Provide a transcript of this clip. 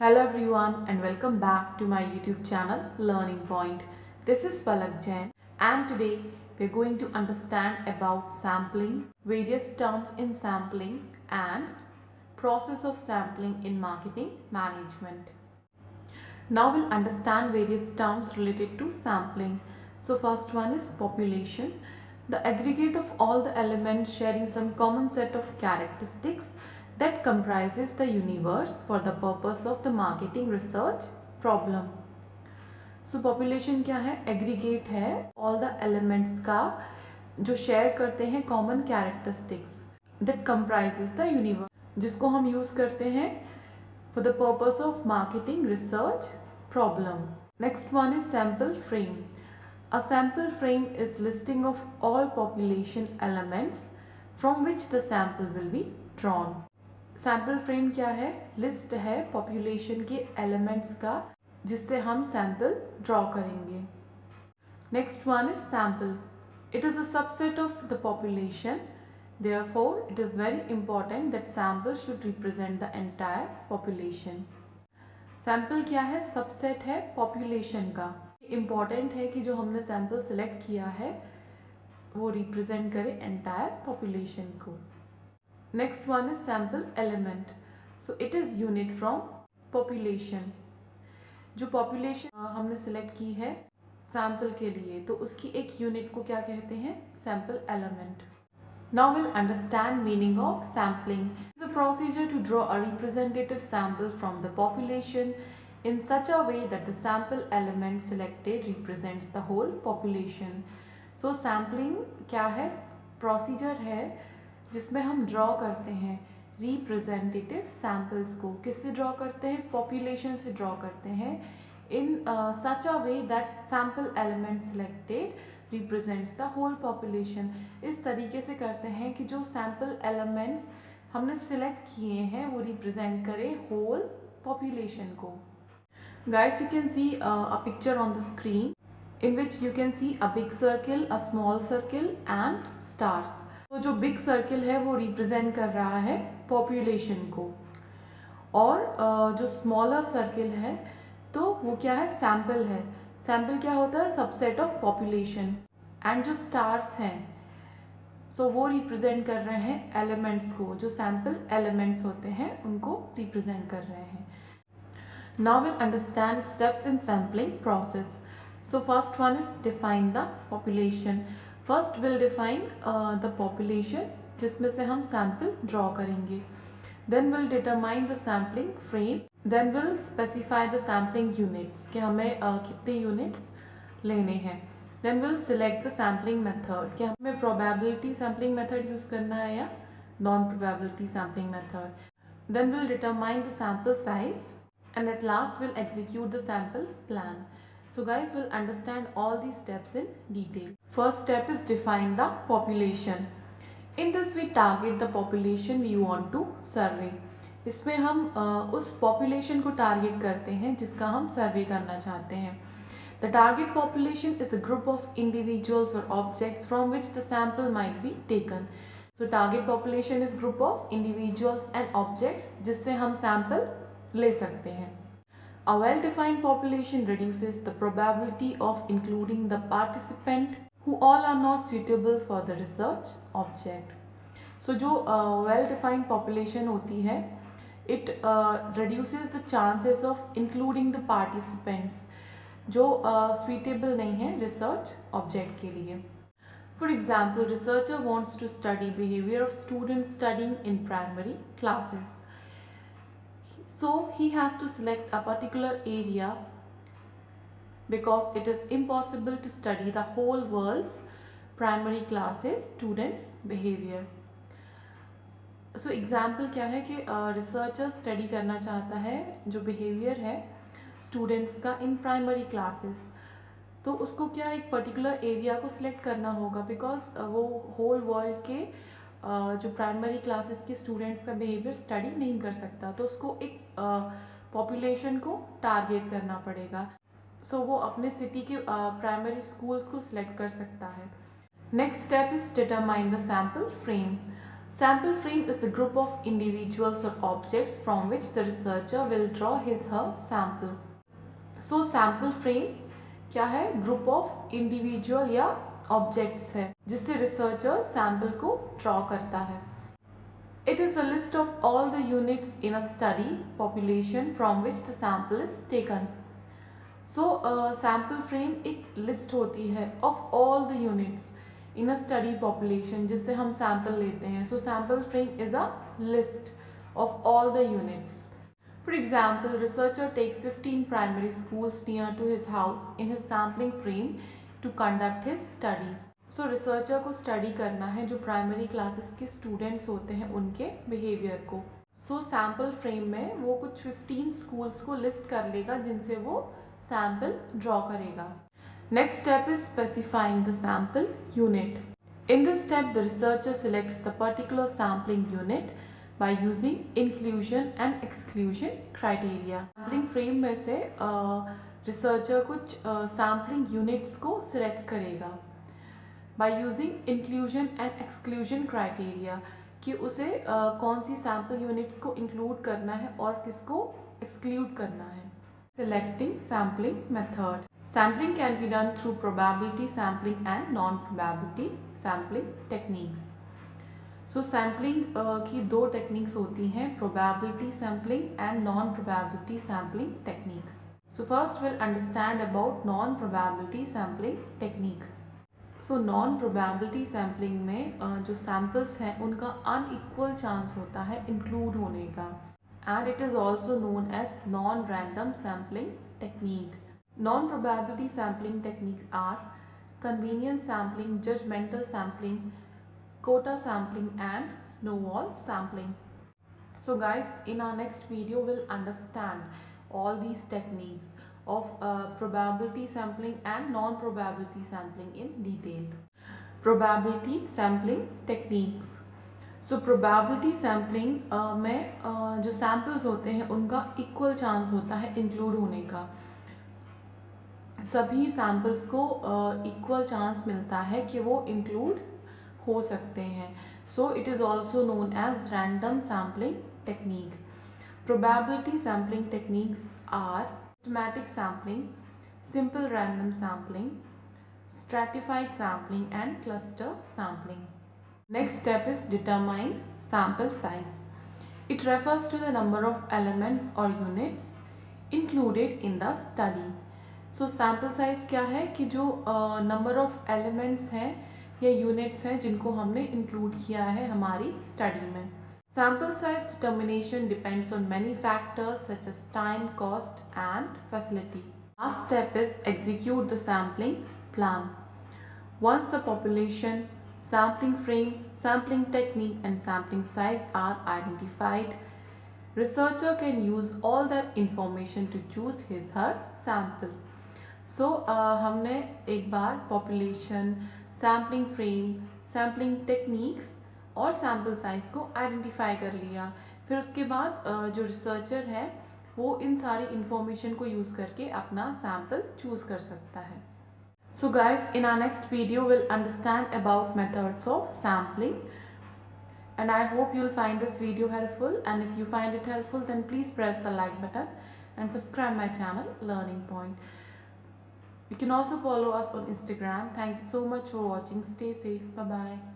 Hello everyone and welcome back to my YouTube channel Learning Point. This is Palak Jain and today we're going to understand about sampling, various terms in sampling and process of sampling in marketing management. Now we'll understand various terms related to sampling. So first one is population, the aggregate of all the elements sharing some common set of characteristics that comprises the universe for the purpose of the marketing research problem. So population क्या है? Aggregate है all the elements का जो share करते हैं common characteristics that comprises the universe, जिसको हम use करते हैं for the purpose of marketing research problem. Next one is sample frame. A sample frame is listing of all population elements from which the sample will be drawn. Sample frame क्या है? List है population के elements का जिससे हम sample draw करेंगे. Next one is sample. It is a subset of the population. Therefore it is very important that sample should represent the entire population. Sample क्या है? सबसेट है पॉपुलेशन का. इम्पॉर्टेंट है कि जो हमने सैम्पल सिलेक्ट किया है वो रिप्रेजेंट करे एंटायर पॉपुलेशन को. Next one is sample element. So it is unit from population. जो population हमने select की है sample के लिए तो उसकी एक unit को क्या कहते हैं? Sample element. Now we'll understand meaning of sampling. It's a procedure to draw a representative sample from the population in such a way that the sample element selected represents the whole population. So sampling क्या है? Procedure है जिसमें हम draw करते हैं representative samples को. किससे draw करते हैं? पॉपुलेशन से ड्रॉ करते हैं in such a way that sample element selected represents the whole population. इस तरीके से करते हैं कि जो सैम्पल एलिमेंट्स हमने सिलेक्ट किए हैं वो रिप्रेजेंट करे होल पॉपुलेशन को. Guys, you can see a picture on the screen in which you can see a big circle, a small circle and stars. तो जो बिग सर्किल है वो रिप्रेजेंट कर रहा है पॉपुलेशन को और जो स्मॉलर सर्किल है तो वो क्या है? सैम्पल है. सैम्पल क्या होता है? Subset of population. एंड जो स्टार्स हैं सो वो रिप्रेजेंट कर रहे हैं एलिमेंट्स को. जो सैम्पल एलिमेंट्स होते हैं उनको रिप्रेजेंट कर रहे हैं. Now will understand steps in sampling process. So first one is define the population. First we'll define the population जिसमें से हम sample draw करेंगे. Then we'll determine the sampling frame. Then we'll specify the sampling units कि हमें कितने units लेने हैं. Then we'll select the sampling method कि हमें probability sampling method use करना है या non-probability sampling method. Then we'll determine the sample size and at last we'll execute the sample plan. So guys, we'll understand all these steps in detail. First step is define the population. In this we target the population we want to survey. इसमें हम उस population को target करते हैं जिसका हम survey करना चाहते हैं. The target population is the group of individuals or objects from which the sample might be taken. So target population is group of individuals and objects जिससे हम sample ले सकते हैं. A well-defined population reduces the probability of including the participant who all are not suitable for the research object. So जो well-defined population होती है, it reduces the chances of including the participants जो suitable नहीं है research object के लिए. For example, researcher wants to study behavior of students studying in primary classes. So he has to select a particular area because it is impossible to study the whole world's primary classes students behavior. So example क्या है कि researcher study करना चाहता है जो behavior है students का in primary classes. तो उसको क्या एक particular area को select करना होगा because वो whole world के जो प्राइमरी क्लासेस के स्टूडेंट्स का बिहेवियर स्टडी नहीं कर सकता तो उसको एक पॉपुलेशन को टारगेट करना पड़ेगा. सो वो अपने सिटी के प्राइमरी स्कूल्स को सिलेक्ट कर सकता है. Next step is determine the sample frame. Sample frame is the group of individuals or objects from which the researcher will draw his/her sample. So sample frame क्या है? Group of individual या objects है जिससे researcher sample को draw करता है. It is the list of all the units in a study population from which the sample is taken. So sample frame एक list होती है of all the units in a study population जिससे हम sample लेते हैं. So sample frame is a list of all the units. For example, researcher takes 15 primary schools near to his house in his sampling frame to conduct his study. So researcher को study करना है जो primary classes के students होते हैं उनके behavior को. So sample frame में वो कुछ 15 schools को list कर लेगा जिनसे वो sample draw करेगा. Next step is specifying the sample unit. In this step, the researcher selects the particular sampling unit by using inclusion and exclusion criteria. Sampling frame में से researcher कुछ sampling units को select करेगा by using inclusion and exclusion criteria कि उसे कौन सी sample units को include करना है और किसको exclude करना है. Selecting sampling method. Sampling can be done through probability sampling and non-probability sampling techniques. So sampling की दो techniques होती हैं, probability sampling and non-probability sampling techniques. So first we'll understand about non-probability sampling techniques. So non-probability sampling में जो samples हैं उनका unequal chance होता है include होने का, and it is also known as non-random sampling technique. Non-probability sampling techniques are convenience sampling, judgmental sampling, quota sampling and snowball sampling. So guys, in our next video we'll understand all these techniques of probability sampling and non-probability sampling in detail. Probability sampling techniques. So probability sampling में जो samples होते हैं उनका equal chance होता है include होने का. सभी samples को equal chance मिलता है कि वो include हो सकते हैं. So it is also known as random sampling technique. Probability sampling techniques are systematic sampling, simple random sampling, stratified sampling and cluster sampling. Next step is determine sample size. It refers to the number of elements or units included in the study. So sample size क्या है कि जो number of elements हैं या units हैं जिनको हमने include किया है हमारी स्टडी में. Sample size determination depends on many factors such as time, cost and facility. Last step is execute the sampling plan. Once the population, sampling frame, sampling technique and sampling size are identified, researcher can use all that information to choose his/her sample. So हमने एक बार population, sampling frame, sampling techniques और sample size को identify कर लिया. फिर उसके बाद जो रिसर्चर है वो इन सारी इंफॉर्मेशन को यूज़ करके अपना सैम्पल चूज़ कर सकता है. So guys, in our next video will understand about methods of sampling, and I hope you'll find this video helpful, and if you find it helpful then please press the like button and subscribe my channel Learning Point. You can also follow us on Instagram. Thank you so much for watching. Stay safe. Bye bye.